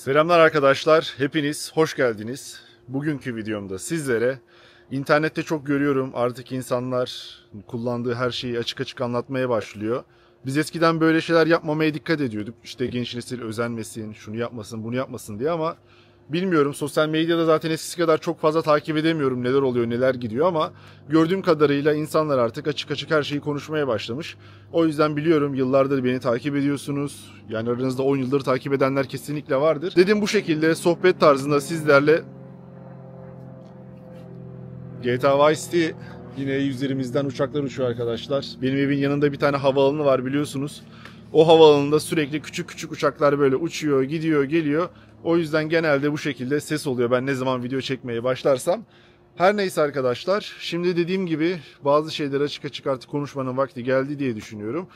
Selamlar arkadaşlar, hepiniz hoş geldiniz. Bugünkü videomda sizlere internette çok görüyorum, artık insanlar kullandığı her şeyi açık açık anlatmaya başlıyor. Biz eskiden böyle şeyler yapmamaya dikkat ediyorduk. İşte genç nesil özenmesin, şunu yapmasın, bunu yapmasın diye, ama bilmiyorum, sosyal medyada zaten eskisi kadar çok fazla takip edemiyorum neler oluyor, neler gidiyor, ama gördüğüm kadarıyla insanlar artık açık açık her şeyi konuşmaya başlamış. O yüzden biliyorum, yıllardır beni takip ediyorsunuz. Yani aranızda 10 yıldır takip edenler kesinlikle vardır. Dedim bu şekilde sohbet tarzında sizlerle GTA Vice City, yine üzerimizden uçaklar uçuyor arkadaşlar. Benim evin yanında bir tane havaalanı var, biliyorsunuz. O havaalanında sürekli küçük küçük uçaklar böyle uçuyor, gidiyor, geliyor. O yüzden genelde bu şekilde ses oluyor ben ne zaman video çekmeye başlarsam. Her neyse arkadaşlar, şimdi dediğim gibi bazı şeyleri açık açık artık konuşmanın vakti geldi diye düşünüyorum.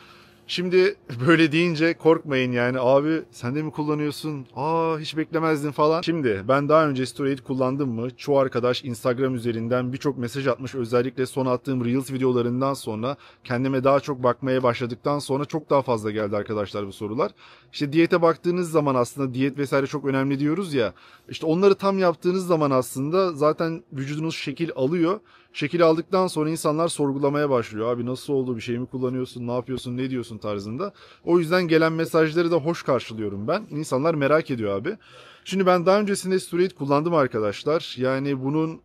Şimdi böyle deyince korkmayın, yani abi sen de mi kullanıyorsun? Hiç beklemezdim falan. Şimdi ben daha önce Storade kullandım mı? Çoğu arkadaş Instagram üzerinden birçok mesaj atmış. Özellikle son attığım Reels videolarından sonra, kendime daha çok bakmaya başladıktan sonra çok daha fazla geldi arkadaşlar bu sorular. İşte diyete baktığınız zaman, aslında diyet vesaire çok önemli diyoruz ya. İşte onları tam yaptığınız zaman aslında zaten vücudunuz şekil alıyor. Şekil aldıktan sonra insanlar sorgulamaya başlıyor. Abi nasıl oldu, bir şey mi kullanıyorsun, ne yapıyorsun, ne diyorsun tarzında. O yüzden gelen mesajları da hoş karşılıyorum ben. İnsanlar merak ediyor abi. Şimdi ben daha öncesinde Storade kullandım arkadaşlar. Yani bunun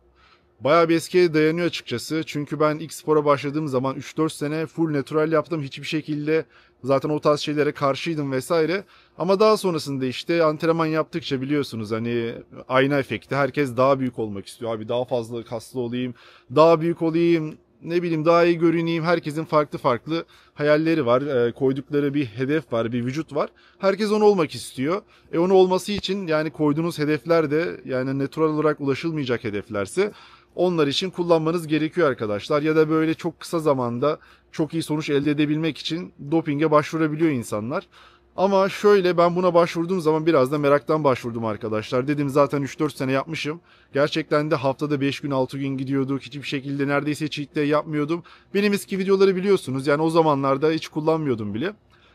bayağı bir eskiye dayanıyor açıkçası. Çünkü ben ilk spora başladığım zaman 3-4 sene full natural yaptım. Hiçbir şekilde zaten o tarz şeylere karşıydım vesaire. Ama daha sonrasında işte antrenman yaptıkça biliyorsunuz, hani ayna efekti. Herkes daha büyük olmak istiyor. Abi daha fazla kaslı olayım, daha büyük olayım, ne bileyim daha iyi görüneyim. Herkesin farklı farklı hayalleri var. Koydukları bir hedef var, bir vücut var. Herkes onu olmak istiyor. Onu olması için yani koyduğunuz hedefler de yani natural olarak ulaşılmayacak hedeflerse onlar için kullanmanız gerekiyor arkadaşlar. Ya da böyle çok kısa zamanda çok iyi sonuç elde edebilmek için dopinge başvurabiliyor insanlar. Ama şöyle, ben buna başvurduğum zaman biraz da meraktan başvurdum arkadaşlar. Dedim zaten 3-4 sene yapmışım. Gerçekten de haftada 5 gün 6 gün gidiyorduk. Hiçbir şekilde neredeyse cheat day yapmıyordum. Benim eski videoları biliyorsunuz. Yani o zamanlarda hiç kullanmıyordum bile.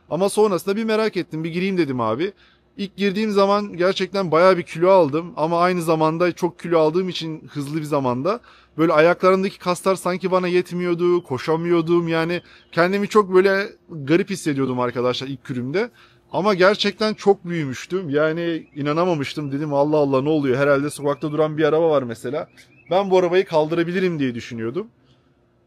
Ama sonrasında bir merak ettim. Bir gireyim dedim abi. İlk girdiğim zaman gerçekten bayağı bir kilo aldım, ama aynı zamanda çok kilo aldığım için hızlı bir zamanda böyle ayaklarımdaki kaslar sanki bana yetmiyordu, koşamıyordum, yani kendimi çok böyle garip hissediyordum arkadaşlar ilk kürümde. Ama gerçekten çok büyümüştüm, yani inanamamıştım, dedim Allah Allah ne oluyor, herhalde sokakta duran bir araba var mesela, ben bu arabayı kaldırabilirim diye düşünüyordum.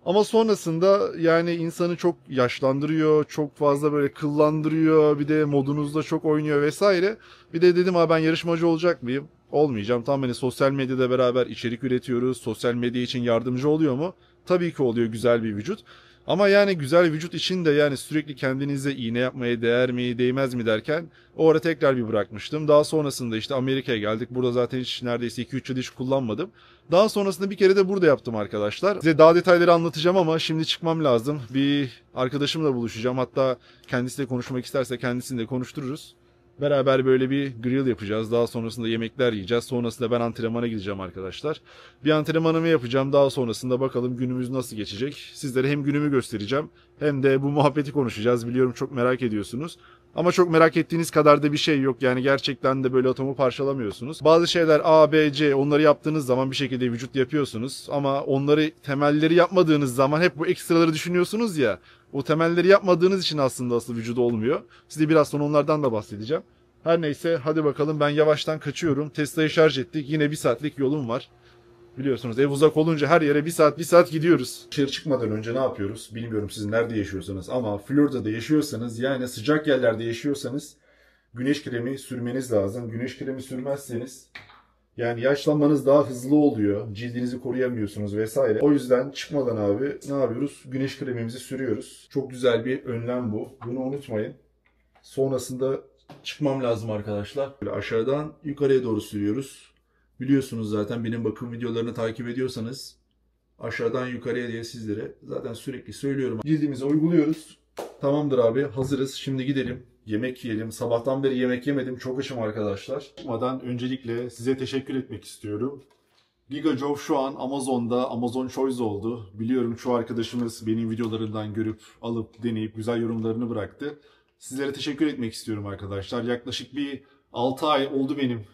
Ama sonrasında yani insanı çok yaşlandırıyor, çok fazla böyle kıllandırıyor, bir de modunuzda çok oynuyor vesaire. Bir de dedim ben yarışmacı olacak mıyım? Olmayacağım. Tam hani sosyal medyada beraber içerik üretiyoruz. Sosyal medya için yardımcı oluyor mu? Tabii ki oluyor, güzel bir vücut. Ama yani güzel vücut için de yani sürekli kendinize iğne yapmaya değer mi, değmez mi derken o ara tekrar bir bırakmıştım. Daha sonrasında işte Amerika'ya geldik. Burada zaten hiç neredeyse 2-3 yıl hiç kullanmadım. Daha sonrasında bir kere de burada yaptım arkadaşlar. Size daha detayları anlatacağım ama şimdi çıkmam lazım. Bir arkadaşımla buluşacağım. Hatta kendisiyle konuşmak isterse kendisini de konuştururuz. Beraber böyle bir grill yapacağız. Daha sonrasında yemekler yiyeceğiz. Sonrasında ben antrenmana gideceğim arkadaşlar. Bir antrenmanımı yapacağım. Daha sonrasında bakalım günümüz nasıl geçecek. Sizlere hem günümü göstereceğim hem de bu muhabbeti konuşacağız. Biliyorum çok merak ediyorsunuz. Ama çok merak ettiğiniz kadar da bir şey yok. Yani gerçekten de böyle atomu parçalamıyorsunuz. Bazı şeyler A, B, C, onları yaptığınız zaman bir şekilde vücut yapıyorsunuz. Ama onları, temelleri yapmadığınız zaman hep bu ekstraları düşünüyorsunuz ya. O temelleri yapmadığınız için aslında asıl vücudu olmuyor. Size biraz sonra onlardan da bahsedeceğim. Her neyse hadi bakalım, ben yavaştan kaçıyorum. Tesla'yı şarj ettik. Yine bir saatlik yolum var. Biliyorsunuz ev uzak olunca her yere bir saat gidiyoruz. Dışarı çıkmadan önce ne yapıyoruz? Bilmiyorum siz nerede yaşıyorsanız, ama Florida'da yaşıyorsanız, yani sıcak yerlerde yaşıyorsanız güneş kremi sürmeniz lazım. Güneş kremi sürmezseniz yani yaşlanmanız daha hızlı oluyor. Cildinizi koruyamıyorsunuz vesaire. O yüzden çıkmadan abi ne yapıyoruz? Güneş kremimizi sürüyoruz. Çok güzel bir önlem bu. Bunu unutmayın. Sonrasında çıkmam lazım arkadaşlar. Böyle aşağıdan yukarıya doğru sürüyoruz. Biliyorsunuz zaten, benim bakım videolarını takip ediyorsanız aşağıdan yukarıya diye sizlere zaten sürekli söylüyorum. Cildimize uyguluyoruz. Tamamdır abi, hazırız. Şimdi gidelim. Yemek yiyelim. Sabahtan beri yemek yemedim. Çok açım arkadaşlar. Çıkmadan öncelikle size teşekkür etmek istiyorum. Giga Joe şu an Amazon'da, Amazon Choice oldu. Biliyorum çoğu arkadaşımız benim videolarından görüp, alıp, deneyip güzel yorumlarını bıraktı. Sizlere teşekkür etmek istiyorum arkadaşlar. Yaklaşık bir 6 ay oldu benim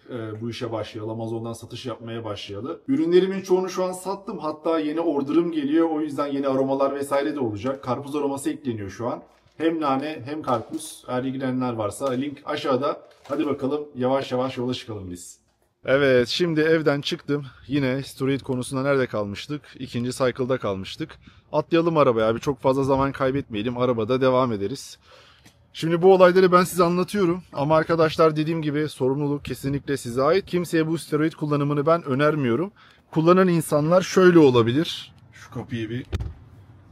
bu işe başlayalı. Amazon'dan satış yapmaya başlayalı. Ürünlerimin çoğunu şu an sattım. Hatta yeni order'ım geliyor. O yüzden yeni aromalar vesaire de olacak. Karpuz aroması ekleniyor şu an. Hem nane hem karpuz. Eğer ilgilenenler varsa link aşağıda. Hadi bakalım yavaş yavaş yola çıkalım biz. Evet, şimdi evden çıktım. Yine Story konusunda nerede kalmıştık? İkinci cycle'da kalmıştık. Atlayalım arabaya abi. Çok fazla zaman kaybetmeyelim. Arabada devam ederiz. Şimdi bu olayları ben size anlatıyorum. Ama arkadaşlar dediğim gibi sorumluluk kesinlikle size ait. Kimseye bu steroid kullanımını ben önermiyorum. Kullanan insanlar şöyle olabilir. Şu kapıyı bir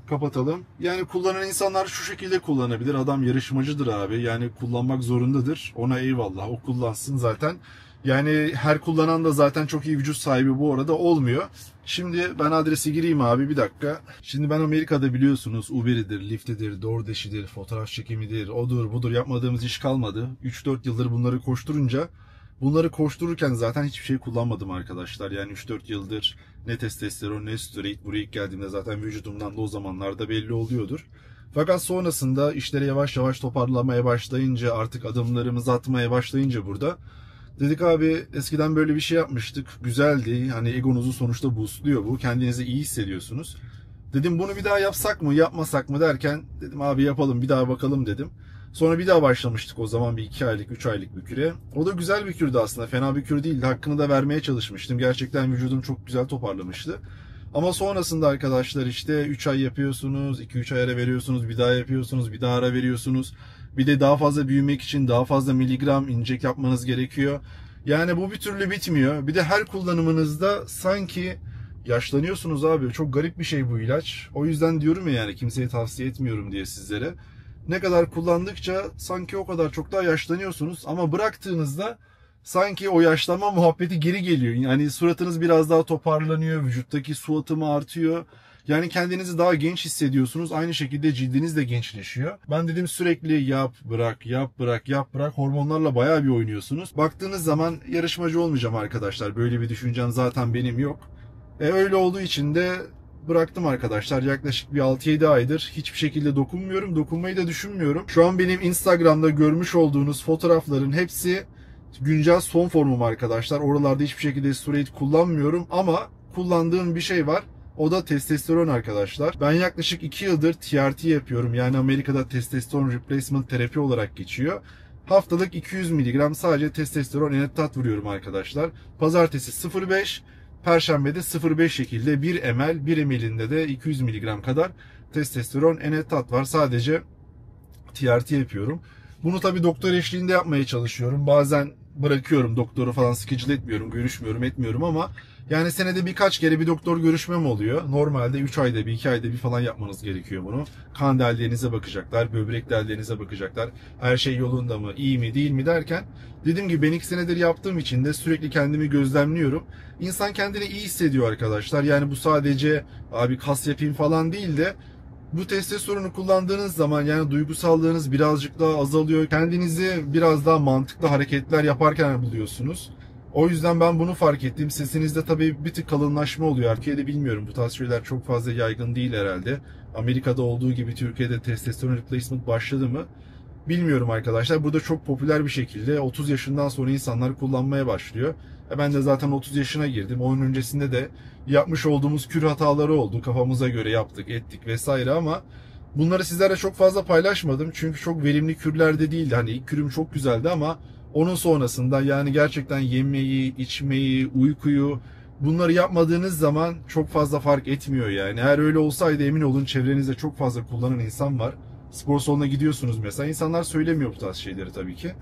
kapatalım. Yani kullanan insanlar şu şekilde kullanabilir. Adam yarışmacıdır abi. Yani kullanmak zorundadır. Ona eyvallah. O kullansın zaten. Yani her kullanan da zaten çok iyi vücut sahibi bu arada olmuyor. Şimdi ben adresi gireyim abi bir dakika. Şimdi ben Amerika'da biliyorsunuz Uber'idir, Lyft'idir, DoorDash'idir, fotoğraf çekimidir, odur budur yapmadığımız iş kalmadı. 3-4 yıldır bunları koşturunca, bunları koştururken zaten hiçbir şey kullanmadım arkadaşlar. Yani 3-4 yıldır ne testosteron ne steroid, buraya ilk geldiğimde zaten vücudumdan da o zamanlarda belli oluyordur. Fakat sonrasında işleri yavaş yavaş toparlamaya başlayınca, artık adımlarımızı atmaya başlayınca burada dedik abi eskiden böyle bir şey yapmıştık. Güzeldi. Hani egonuzu sonuçta boostluyor bu. Kendinizi iyi hissediyorsunuz. Dedim bunu bir daha yapsak mı yapmasak mı derken dedim abi yapalım bir daha bakalım dedim. Sonra bir daha başlamıştık o zaman bir 2 aylık 3 aylık bir küre. O da güzel bir kürdü aslında. Fena bir kür değildi. Hakkını da vermeye çalışmıştım. Gerçekten vücudum çok güzel toparlamıştı. Ama sonrasında arkadaşlar işte 3 ay yapıyorsunuz, 2-3 ay ara veriyorsunuz, bir daha yapıyorsunuz, bir daha ara veriyorsunuz. Bir de daha fazla büyümek için daha fazla miligram inject yapmanız gerekiyor. Yani bu bir türlü bitmiyor. Bir de her kullanımınızda sanki yaşlanıyorsunuz abi. Çok garip bir şey bu ilaç. O yüzden diyorum ya yani kimseye tavsiye etmiyorum diye sizlere. Ne kadar kullandıkça sanki o kadar çok daha yaşlanıyorsunuz. Ama bıraktığınızda sanki o yaşlanma muhabbeti geri geliyor. Yani suratınız biraz daha toparlanıyor. Vücuttaki su atımı artıyor. Yani kendinizi daha genç hissediyorsunuz. Aynı şekilde cildiniz de gençleşiyor. Ben dedim sürekli yap, bırak, yap, bırak, yap, bırak. Hormonlarla bayağı bir oynuyorsunuz. Baktığınız zaman yarışmacı olmayacağım arkadaşlar. Böyle bir düşüncem zaten benim yok. Öyle olduğu için de bıraktım arkadaşlar. Yaklaşık bir 6-7 aydır hiçbir şekilde dokunmuyorum. Dokunmayı da düşünmüyorum. Şu an benim Instagram'da görmüş olduğunuz fotoğrafların hepsi güncel son formum arkadaşlar. Oralarda hiçbir şekilde steroid kullanmıyorum ama kullandığım bir şey var. O da testosteron arkadaşlar. Ben yaklaşık 2 yıldır TRT yapıyorum. Yani Amerika'da testosteron replacement terapi olarak geçiyor. Haftalık 200 mg sadece testosteron enettat vuruyorum arkadaşlar. Pazartesi 0,5, Perşembede 0,5 şekilde 1 ml, 1 ml'inde de 200 mg kadar testosteron enettat var. Sadece TRT yapıyorum. Bunu tabii doktor eşliğinde yapmaya çalışıyorum. Bazen bırakıyorum, doktoru falan schedule etmiyorum, görüşmüyorum, etmiyorum ama yani senede birkaç kere bir doktor görüşmem oluyor. Normalde 3 ayda bir, 2 ayda bir falan yapmanız gerekiyor bunu. Kan deldiğinize bakacaklar, böbrek deldiğinize bakacaklar. Her şey yolunda mı, iyi mi, değil mi derken dediğim gibi ben 2 senedir yaptığım için de sürekli kendimi gözlemliyorum. İnsan kendini iyi hissediyor arkadaşlar. Yani bu sadece abi kas yapayım falan değil de bu testosteronu kullandığınız zaman yani duygusallığınız birazcık daha azalıyor. Kendinizi biraz daha mantıklı hareketler yaparken buluyorsunuz. O yüzden ben bunu fark ettim. Sesinizde tabii bir tık kalınlaşma oluyor. Türkiye'de bilmiyorum, bu tarz şeyler çok fazla yaygın değil herhalde. Amerika'da olduğu gibi Türkiye'de testosteron replacement başladı mı? Bilmiyorum arkadaşlar. Burada çok popüler bir şekilde 30 yaşından sonra insanlar kullanmaya başlıyor. Ben de zaten 30 yaşına girdim. Onun öncesinde de yapmış olduğumuz kür hataları oldu. Kafamıza göre yaptık, ettik vesaire ama bunları sizlerle çok fazla paylaşmadım. Çünkü çok verimli kürlerde değildi. Hani ilk kürüm çok güzeldi ama onun sonrasında yani gerçekten yemeği, içmeyi, uykuyu bunları yapmadığınız zaman çok fazla fark etmiyor yani. Eğer öyle olsaydı emin olun çevrenizde çok fazla kullanan insan var. Spor salonuna gidiyorsunuz mesela. İnsanlar söylemiyor bu tarz şeyleri tabii ki.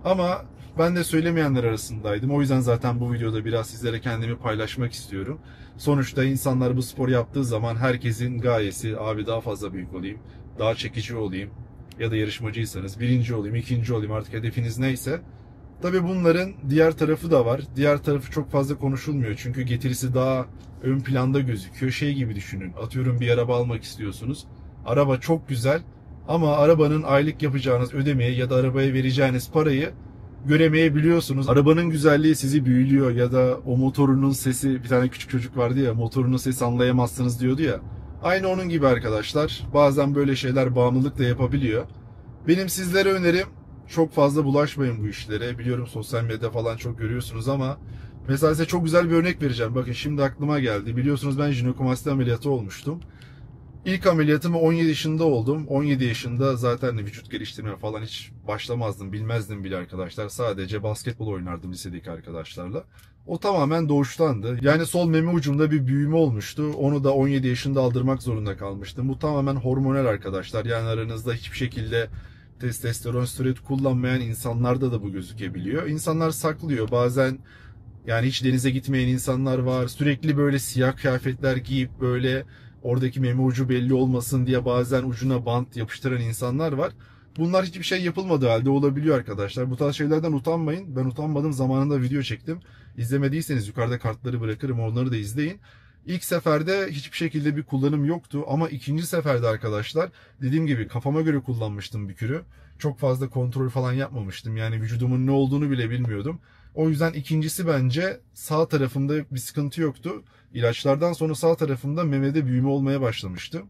Ama ben de söylemeyenler arasındaydım. O yüzden zaten bu videoda biraz sizlere kendimi paylaşmak istiyorum. Sonuçta insanlar bu spor yaptığı zaman herkesin gayesi abi daha fazla büyük olayım, daha çekici olayım ya da yarışmacıysanız birinci olayım, ikinci olayım artık hedefiniz neyse. Tabii bunların diğer tarafı da var. Diğer tarafı çok fazla konuşulmuyor. Çünkü getirisi daha ön planda gözüküyor. Şey gibi düşünün. Atıyorum bir araba almak istiyorsunuz. Araba çok güzel ama arabanın aylık yapacağınız ödemeyi ya da arabaya vereceğiniz parayı göremeyebiliyorsunuz. Arabanın güzelliği sizi büyülüyor ya da o motorunun sesi, bir tane küçük çocuk vardı ya, motorunun sesi anlayamazsınız diyordu ya. Aynı onun gibi arkadaşlar. Bazen böyle şeyler bağımlılık da yapabiliyor. Benim sizlere önerim çok fazla bulaşmayın bu işlere. Biliyorum sosyal medyada falan çok görüyorsunuz ama mesela size çok güzel bir örnek vereceğim. Bakın şimdi aklıma geldi. Biliyorsunuz ben jinekomasti ameliyatı olmuştum. İlk ameliyatımı 17 yaşında oldum. 17 yaşında zaten vücut geliştirme falan hiç başlamazdım, bilmezdim bile arkadaşlar. Sadece basketbol oynardım lisedeki arkadaşlarla. O tamamen doğuştandı. Yani sol meme ucumda bir büyüme olmuştu. Onu da 17 yaşında aldırmak zorunda kalmıştım. Bu tamamen hormonal arkadaşlar. Yani aranızda hiçbir şekilde testosteron, steroid kullanmayan insanlarda da bu gözükebiliyor. İnsanlar saklıyor. Bazen yani hiç denize gitmeyen insanlar var. Sürekli böyle siyah kıyafetler giyip böyle oradaki meme ucu belli olmasın diye bazen ucuna bant yapıştıran insanlar var. Bunlar hiçbir şey yapılmadığı halde olabiliyor arkadaşlar. Bu tarz şeylerden utanmayın. Ben utanmadım. Zamanında video çektim. İzlemediyseniz yukarıda kartları bırakırım. Onları da izleyin. İlk seferde hiçbir şekilde bir kullanım yoktu. Ama ikinci seferde arkadaşlar dediğim gibi kafama göre kullanmıştım bir kürü. Çok fazla kontrol falan yapmamıştım. Yani vücudumun ne olduğunu bile bilmiyordum. O yüzden ikincisi bence sağ tarafımda bir sıkıntı yoktu. İlaçlardan sonra sağ tarafımda memede büyüme olmaya başlamıştı.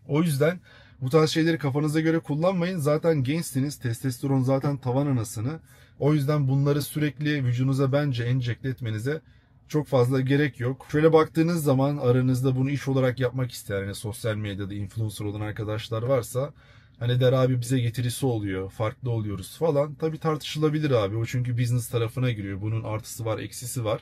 O yüzden bu tarz şeyleri kafanıza göre kullanmayın. Zaten gençsiniz. Testosteron zaten tavan anasını. O yüzden bunları sürekli vücudunuza bence enjekte etmenize çok fazla gerek yok. Şöyle baktığınız zaman aranızda bunu iş olarak yapmak isteyen, yani sosyal medyada influencer olan arkadaşlar varsa hani der abi bize getirisi oluyor, farklı oluyoruz falan. Tabii tartışılabilir abi. O çünkü business tarafına giriyor. Bunun artısı var, eksisi var.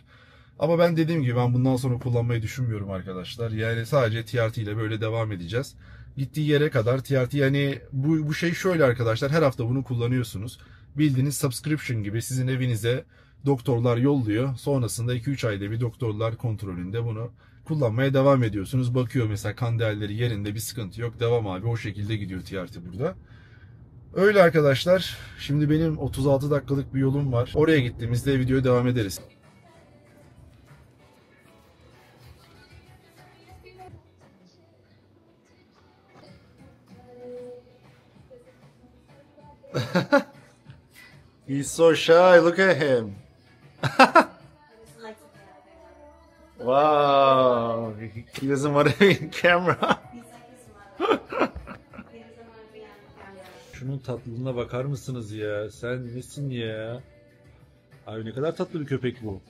Ama ben dediğim gibi ben bundan sonra kullanmayı düşünmüyorum arkadaşlar. Yani sadece TRT ile böyle devam edeceğiz. Gittiği yere kadar TRT yani bu şey şöyle arkadaşlar her hafta bunu kullanıyorsunuz. Bildiğiniz subscription gibi sizin evinize doktorlar yolluyor. Sonrasında 2-3 ayda bir doktorlar kontrolünde bunu kullanmaya devam ediyorsunuz. Bakıyor mesela kan değerleri yerinde bir sıkıntı yok. Devam abi o şekilde gidiyor TRT burada. Öyle arkadaşlar. Şimdi benim 36 dakikalık bir yolum var. Oraya gittiğimizde videoya devam ederiz. He's so shy. Look at him. Wow. He doesn't want to be in camera. Şunun tatlılığına bakar mısınız ya? Sen nesin ya? Abi ne kadar tatlı bir köpek bu.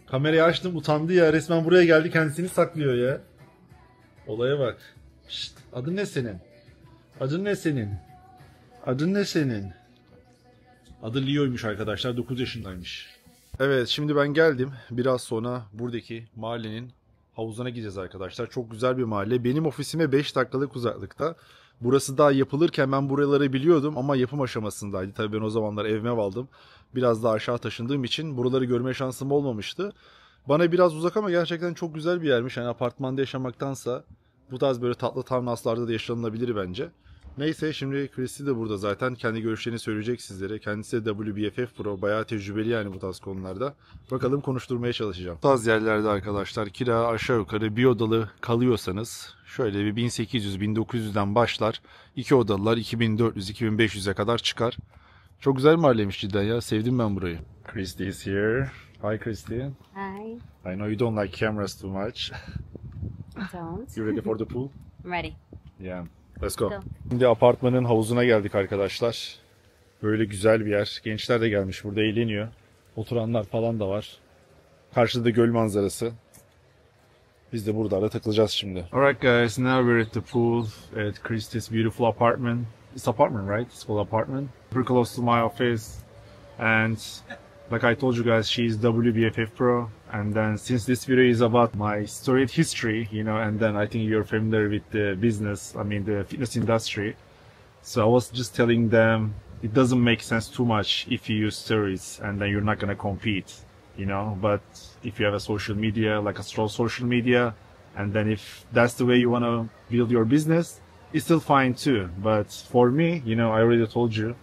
Kamerayı açtım utandı ya. Resmen buraya geldi kendisini saklıyor ya. Olaya bak. Şşt, adın ne senin? Adın ne senin? Adın ne senin? Adı Leo'ymuş arkadaşlar. 9 yaşındaymış. Evet şimdi ben geldim. Biraz sonra buradaki mahallenin havuzuna gideceğiz arkadaşlar. Çok güzel bir mahalle. Benim ofisime 5 dakikalık uzaklıkta. Burası daha yapılırken ben buraları biliyordum ama yapım aşamasındaydı. Tabii ben o zamanlar evime aldım. Biraz daha aşağı taşındığım için buraları görme şansım olmamıştı. Bana biraz uzak ama gerçekten çok güzel bir yermiş. Yani apartmanda yaşamaktansa bu tarz böyle tatlı townhouse'larda da yaşanılabilir bence. Neyse şimdi Christy de burada zaten. Kendi görüşlerini söyleyecek sizlere. Kendisi de WBFF Pro. Bayağı tecrübeli yani bu tarz konularda. Bakalım konuşturmaya çalışacağım. Bu tarz yerlerde arkadaşlar kira aşağı yukarı bir odalı kalıyorsanız şöyle bir 1800-1900'den başlar. 2 odalılar 2400-2500'e kadar çıkar. Çok güzel mahalleymiş cidden ya. Sevdim ben burayı. Christy is here. Hi Christy. Hi. I know you don't like cameras too much. Don't. You ready for the pool? I'm ready. Yeah. Let's go. Go. Şimdi apartmanın havuzuna geldik arkadaşlar. Böyle güzel bir yer. Gençler de gelmiş burada eğleniyor. Oturanlar falan da var. Karşıda göl manzarası. Biz de burada takılacağız şimdi. Alright guys, now we're at the pool at Christy's beautiful apartment. It's apartment, right? It's called apartment. Very close to my office. And like I told you guys, she's WBFF Pro. And then since this video is about my storied history, you know, and then I think you're familiar with the business, I mean the fitness industry. So I was just telling them it doesn't make sense too much if you use steroids and then you're not going to compete, you know. But if you have a social media, like a strong social media, and then if that's the way you want to build your business, it's still fine too. But for me, you know, I already told you,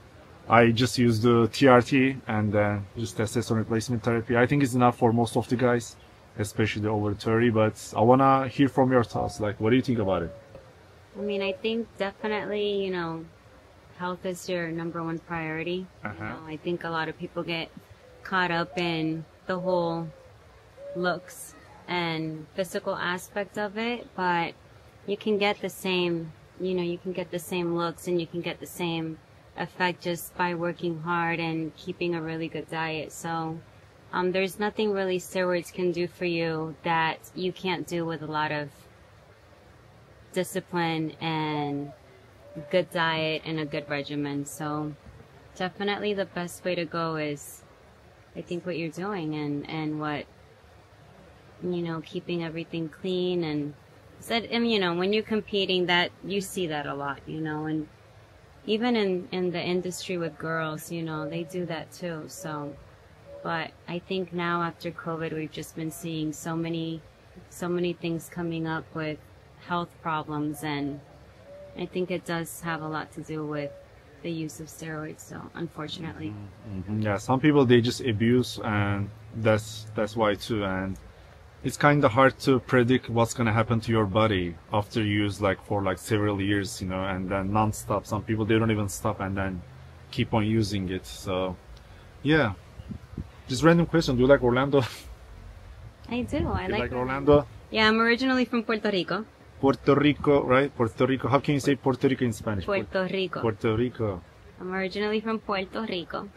I just use the TRT and then just testosterone replacement therapy. I think it's enough for most of the guys, especially over 30. But I want to hear from your thoughts. Like, what do you think about it? I mean, I think definitely, you know, health is your number one priority. You know, I think a lot of people get caught up in the whole looks and physical aspect of it, but you can get the same, you know, you can get the same looks and you can get the same effect just by working hard and keeping a really good diet. So there's nothing really steroids can do for you that you can't do with a lot of discipline and good diet and a good regimen. So definitely the best way to go is, I think, what you're doing and what, you know, keeping everything clean. And you know, when you're competing, that you see that a lot, you know, and even in the industry with girls, you know, they do that too. So, but I think now after COVID, we've just been seeing so many things coming up with health problems, and I think it does have a lot to do with the use of steroids. So, unfortunately, yeah, some people, they just abuse, and that's why too. And it's kind of hard to predict what's going to happen to your body after you use for several years, you know, and then non-stop. Some people, they don't even stop and then keep on using it. So yeah, just random question, do you like Orlando? I do. I like Orlando. Yeah, I'm originally from Puerto Rico. Puerto Rico, right? Puerto Rico. How can you say Puerto Rico in Spanish? Puerto Rico. Puerto Rico. I'm originally from Puerto Rico.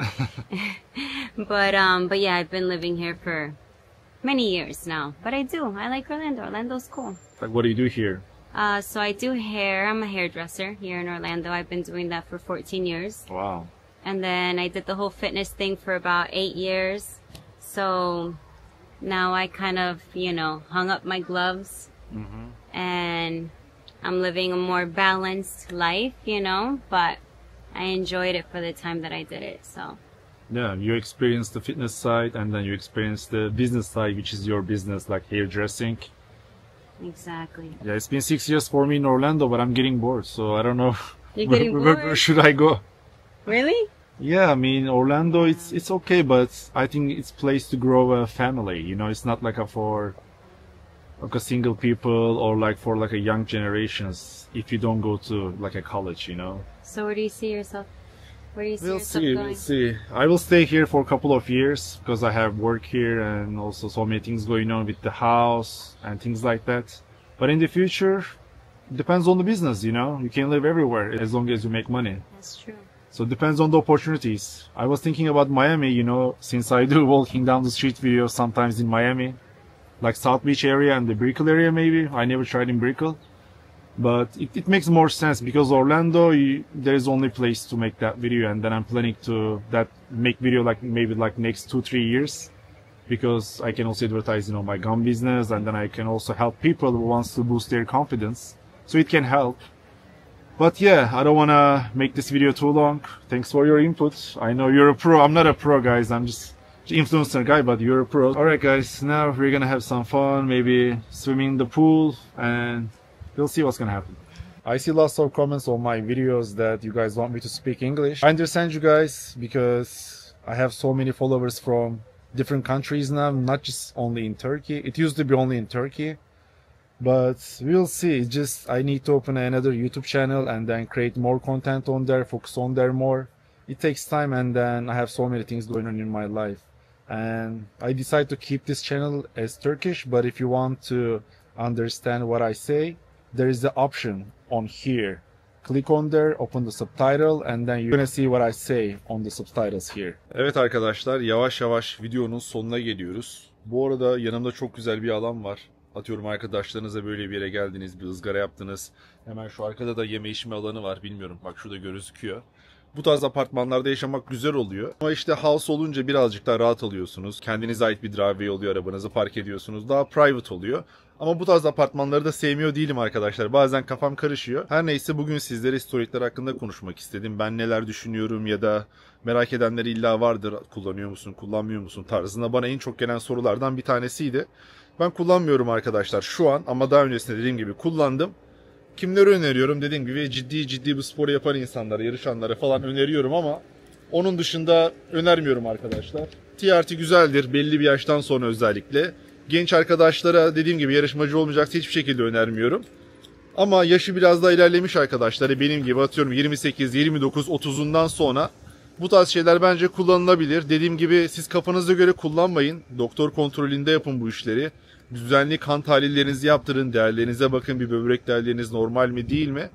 But yeah, I've been living here for many years now. But I do. I like Orlando. Orlando's cool. Like, what do you do here? So I do hair. I'm a hairdresser here in Orlando. I've been doing that for 14 years. Wow. And then I did the whole fitness thing for about 8 years. So now I kind of, you know, hung up my gloves. And I'm living a more balanced life, you know, but I enjoyed it for the time that I did it. So yeah, you experienced the fitness side, and then you experienced the business side, which is your business, like hairdressing. Exactly. Yeah, it's been 6 years for me in Orlando, but I'm getting bored, so I don't know. You're getting bored? Where should I go? Really? Yeah, I mean, Orlando, it's okay, but I think it's a place to grow a family. You know, it's not for a single people or for a young generations if you don't go to a college, you know. So where do you see yourself? Where do you see We'll yourself see, going? we'll see. I will stay here for a couple of years because I have work here and also so many things going on with the house and things like that. But in the future, it depends on the business, you know. You can live everywhere as long as you make money. That's true. So it depends on the opportunities. I was thinking about Miami, you know, since I do walking down the street videos sometimes in Miami, like South Beach area and the Brickell area maybe. I never tried in Brickell. But it makes more sense because Orlando, there is only place to make that video, and then I'm planning to make video maybe next 2-3 years, because I can also advertise, you know, my gum business, and then I can also help people who wants to boost their confidence. So it can help. But yeah, I don't want to make this video too long. Thanks for your input. I know you're a pro. I'm not a pro, guys. I'm just influencer guy, but you're a pro. Alright guys, now we're gonna have some fun, maybe swimming in the pool, and we'll see what's gonna happen. I see lots of comments on my videos that you guys want me to speak English. I understand you guys because I have so many followers from different countries now, not just only in Turkey. It used to be only in Turkey, but we'll see. It's just I need to open another YouTube channel and then create more content on there, focus on there more. It takes time, and then I have so many things going on in my life. And I decided to keep this channel as Turkish, but if you want to understand what I say, there is the option on here. Click on there, open the subtitle, and then you're gonna see what I say on the subtitles here. Evet arkadaşlar, yavaş yavaş videonun sonuna geliyoruz. Bu arada yanımda çok güzel bir alan var. Atıyorum arkadaşlarınızla böyle bir yere geldiniz, bir ızgara yaptınız. Hemen şu arkada da yeme içme alanı var, bilmiyorum. Bak şurada gözüküyor. Bu tarz apartmanlarda yaşamak güzel oluyor. Ama işte house olunca birazcık daha rahat alıyorsunuz. Kendinize ait bir driveway oluyor, arabanızı park ediyorsunuz. Daha private oluyor. Ama bu tarz apartmanları da sevmiyor değilim arkadaşlar. Bazen kafam karışıyor. Her neyse, bugün sizlere storyler hakkında konuşmak istedim. Ben neler düşünüyorum ya da merak edenler illa vardır. Kullanıyor musun, kullanmıyor musun tarzında bana en çok gelen sorulardan bir tanesiydi. Ben kullanmıyorum arkadaşlar şu an, ama daha öncesinde dediğim gibi kullandım. Kimleri öneriyorum? Dediğim gibi ciddi bu sporu yapan insanlara, yarışanlara falan öneriyorum, ama onun dışında önermiyorum arkadaşlar. TRT güzeldir belli bir yaştan sonra özellikle. Genç arkadaşlara dediğim gibi yarışmacı olmayacaksa hiçbir şekilde önermiyorum. Ama yaşı biraz daha ilerlemiş arkadaşları, benim gibi atıyorum 28, 29, 30'undan sonra bu tarz şeyler bence kullanılabilir. Dediğim gibi siz kafanıza göre kullanmayın. Doktor kontrolünde yapın bu işleri. Düzenli kan tahlillerinizi yaptırın, değerlerinize bakın, bir böbrek değerleriniz normal mi değil mi?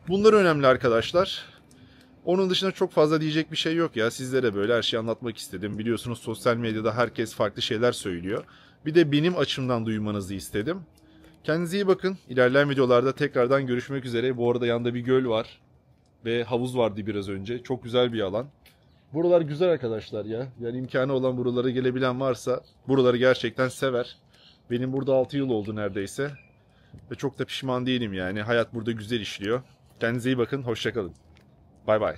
Bunlar önemli arkadaşlar. Onun dışında çok fazla diyecek bir şey yok ya. Sizlere böyle her şeyi anlatmak istedim. Biliyorsunuz sosyal medyada herkes farklı şeyler söylüyor. Bir de benim açımdan duymanızı istedim. Kendinize iyi bakın. İlerleyen videolarda tekrardan görüşmek üzere. Bu arada yanında bir göl var. Ve havuz vardı biraz önce. Çok güzel bir alan. Buralar güzel arkadaşlar ya. Yani imkanı olan buralara gelebilen varsa buraları gerçekten sever. Benim burada 6 yıl oldu neredeyse. Ve çok da pişman değilim yani. Hayat burada güzel işliyor. Kendinize iyi bakın. Hoşça kalın. Bay bay.